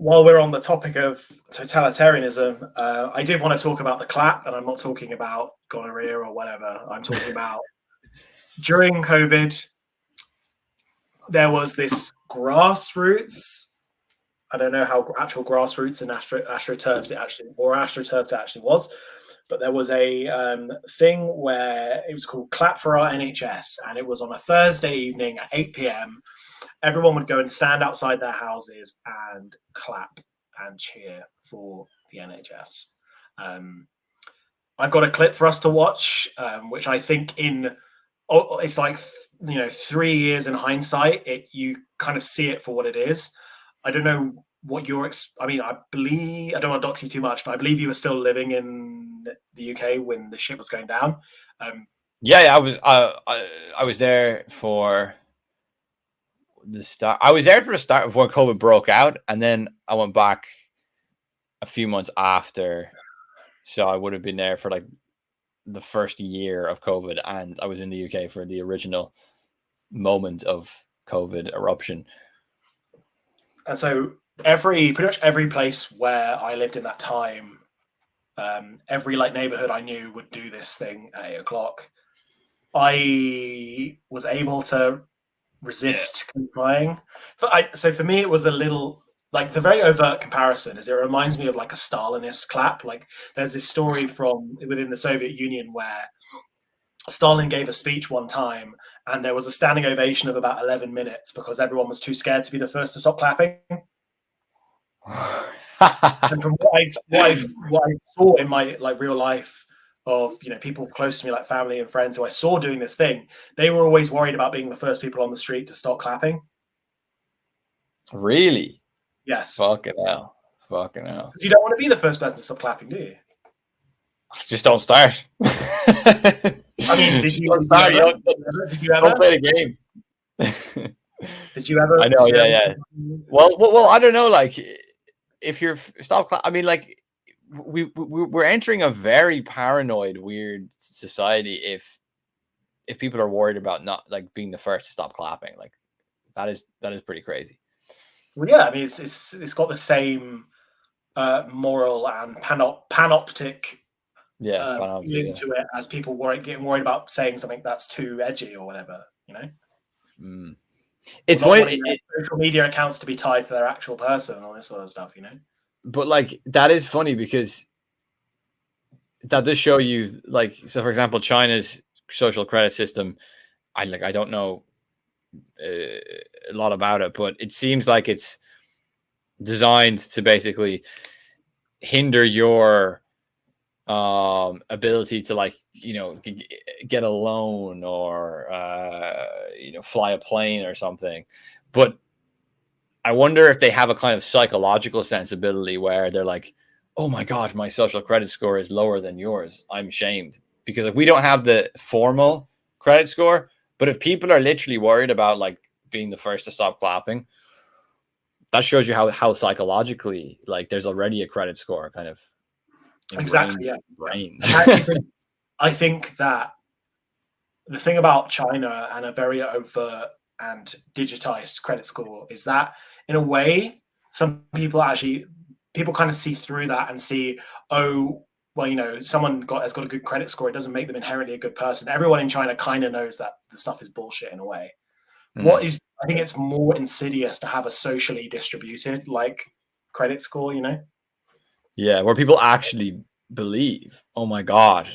while we're on the topic of totalitarianism, I did want to talk about the clap, and I'm not talking about gonorrhea or whatever. I'm talking about during COVID, there was this grassroots. I don't know how actual grassroots and astroturfed it actually was, but there was a thing where it was called Clap for Our NHS, and it was on a Thursday evening at 8 p.m. Everyone would go and stand outside their houses and clap and cheer for the NHS. I've got a clip for us to watch, which I think it's like 3 years in hindsight, you kind of see it for what it is. I don't know what I mean, I don't want to dox you too much, but I believe you were still living in the UK when the shit was going down. Yeah, I was there for the start. I was there for the start of when COVID broke out, and then I went back a few months after. So I would have been there for like the first year of COVID, and I was in the UK for the original moment of COVID eruption. And so pretty much every place where I lived in that time, every like neighborhood I knew would do this thing at 8 o'clock. I was able to resist complying. So for me, it was a little like the very overt comparison is it reminds me of like a Stalinist clap. Like there's this story from within the Soviet Union where Stalin gave a speech one time and there was a standing ovation of about 11 minutes because everyone was too scared to be the first to stop clapping. And from what I saw in my like real life of people close to me like family and friends who I saw doing this thing, they were always worried about being the first people on the street to stop clapping. Really? Yes. Fucking hell. You don't want to be the first person to stop clapping, do you? Just don't start. I mean, did you ever? Don't play the game. Did you ever? I know, yeah. Well, I don't know. Like, if you're I mean, like, we're entering a very paranoid, weird society. If people are worried about not like being the first to stop clapping, like that is pretty crazy. Well, yeah, I mean, it's got the same moral and panoptic link to it as people getting worried about saying something that's too edgy or whatever, It's funny social media accounts to be tied to their actual person and all this sort of stuff, But like that is funny because that does show you, like, so for example, China's social credit system. I don't know a lot about it, but it seems like it's designed to basically hinder your ability to get a loan or fly a plane or something. But I wonder if they have a kind of psychological sensibility where they're like, oh my god, my social credit score is lower than yours, I'm ashamed, because like we don't have the formal credit score. But if people are literally worried about like being the first to stop clapping, that shows you how psychologically like there's already a credit score kind of exactly, yeah. Brains. I think that the thing about China and a very overt and digitized credit score is that in a way, some people kind of see through that and see, oh, well, someone has got a good credit score. It doesn't make them inherently a good person. Everyone in China kind of knows that the stuff is bullshit in a way. I think it's more insidious to have a socially distributed like credit score, Yeah, where people actually believe, oh my god,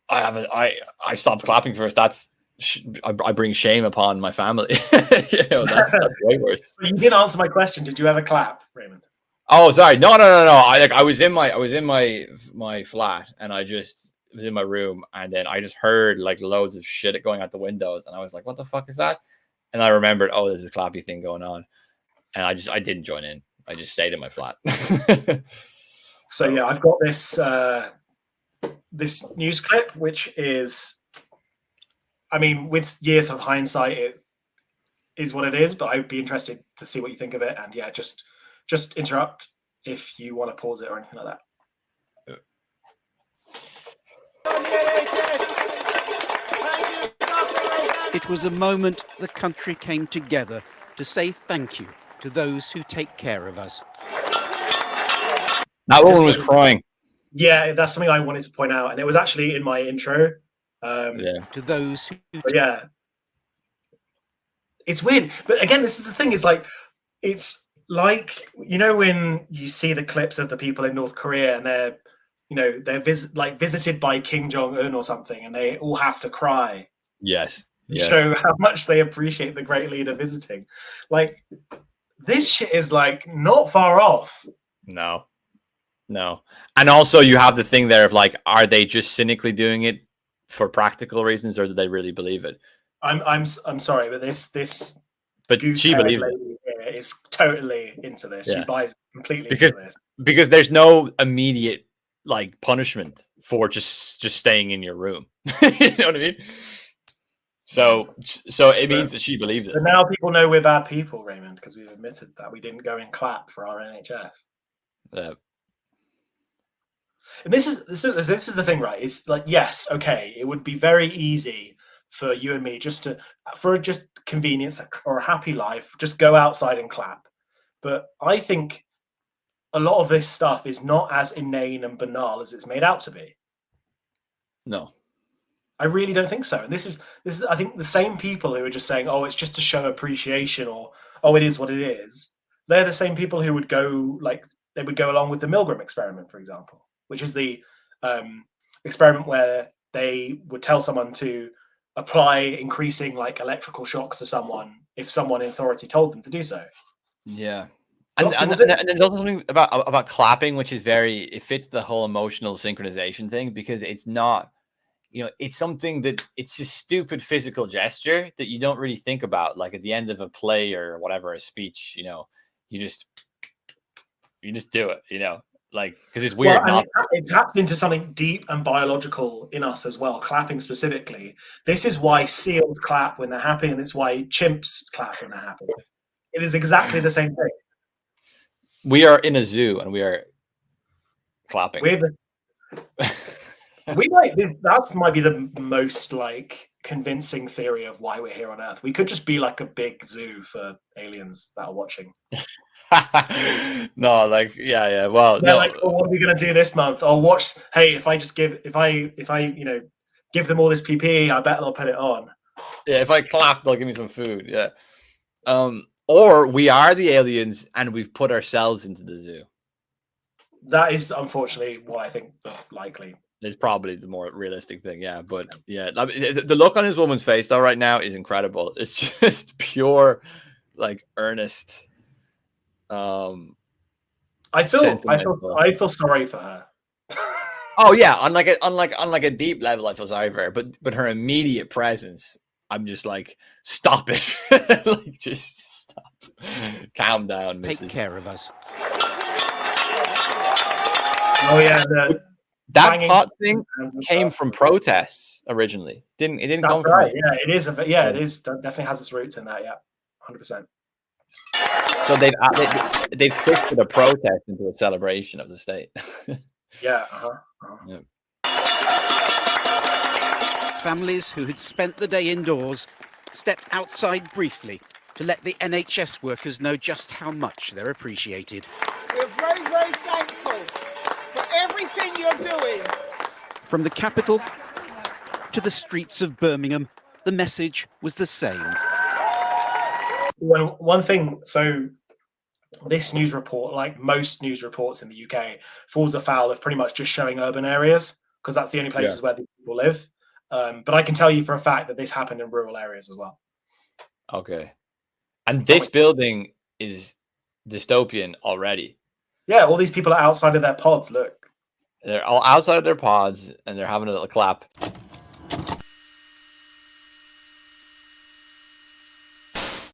I stopped clapping first. I bring shame upon my family. That's way worse. You didn't answer my question. Did you ever clap, Raymond? Oh, sorry. No. I was in my flat, and I just was in my room, and then I just heard like loads of shit going out the windows, and I was like, "What the fuck is that?" And I remembered, oh, there's a clappy thing going on, and I didn't join in. I just stayed in my flat. So yeah, I've got this this news clip, which is, I mean, with years of hindsight, it is what it is. But I'd be interested to see what you think of it, and yeah, just interrupt if you want to pause it or anything like that. It was a moment the country came together to say thank you to those who take care of us. That woman was crying. Yeah, that's something I wanted to point out, and it was actually in my intro. Yeah. To those who But yeah, it's weird. But again, this is the thing: is like it's like, you know, when you see the clips of the people in North Korea and they're, you know, they're visited by Kim Jong-un or something, and they all have to cry. Yes. Show how much they appreciate the great leader visiting. Like, this shit is like not far off. No. And also you have the thing there of like, are they just cynically doing it for practical reasons, or do they really believe it? I'm sorry, but this But she believes it. Is totally into this. Yeah. She buys completely into this. Because there's no immediate like punishment for just staying in your room. You know what I mean? So it means that she believes it. But now people know we're bad people, Raymond, because we've admitted that we didn't go and clap for our NHS. Yeah. And this is the thing, right? It's like, yes, okay, it would be very easy for you and me just convenience or a happy life, just go outside and clap. But I think a lot of this stuff is not as inane and banal as it's made out to be. No. I really don't think so. And this is I think the same people who are just saying, oh, it's just to show appreciation, or oh, it is what it is. They're the same people who would go along with the Milgram experiment, for example, which is the experiment where they would tell someone to apply increasing like electrical shocks to someone if someone in authority told them to do so. Yeah. And there's also something about clapping, which is it fits the whole emotional synchronization thing, because it's not, you know, it's something that it's a stupid physical gesture that you don't really think about. Like at the end of a play or whatever, a speech, you know, you just do it, you know, like, because it's weird. Well, it taps into something deep and biological in us as well, clapping specifically. This is why seals clap when they're happy, and it's why chimps clap when they're happy. It is exactly the same thing. We are in a zoo and we are clapping. That might be the most like convincing theory of why we're here on Earth. We could just be like a big zoo for aliens that are watching. No, like yeah. Well, they're no. like, oh, what are we gonna do this month? I'll watch. Hey, if I you know, give them all this PPE, I bet they'll put it on. Yeah, if I clap, they'll give me some food. Yeah. Or we are the aliens and we've put ourselves into the zoo. That is unfortunately what I think likely. It's probably the more realistic thing, yeah. But yeah, the look on this woman's face though right now is incredible. It's just pure, like, earnest. I feel sorry for her. Oh yeah, on like a deep level, I feel sorry for her. But her immediate presence, I'm just like, stop it, like, just stop, calm down, Mrs. Take care of us. Oh yeah, that pot thing came from protests originally. It didn't come from. Right. Yeah, it is. It is. Definitely has its roots in that. Yeah, 100%. So they've twisted a protest into a celebration of the state. Yeah. Yeah. Families who had spent the day indoors stepped outside briefly to let the NHS workers know just how much they're appreciated. We're very, very thankful for everything you're doing. From the capital to the streets of Birmingham, the message was the same. One thing, so this news report, like most news reports in the UK, falls afoul of pretty much just showing urban areas, because that's the only places where the people live. But I can tell you for a fact that this happened in rural areas as well. Okay. And this building is dystopian already. Yeah, all these people are outside of their pods. Look. They're all outside of their pods and they're having a little clap.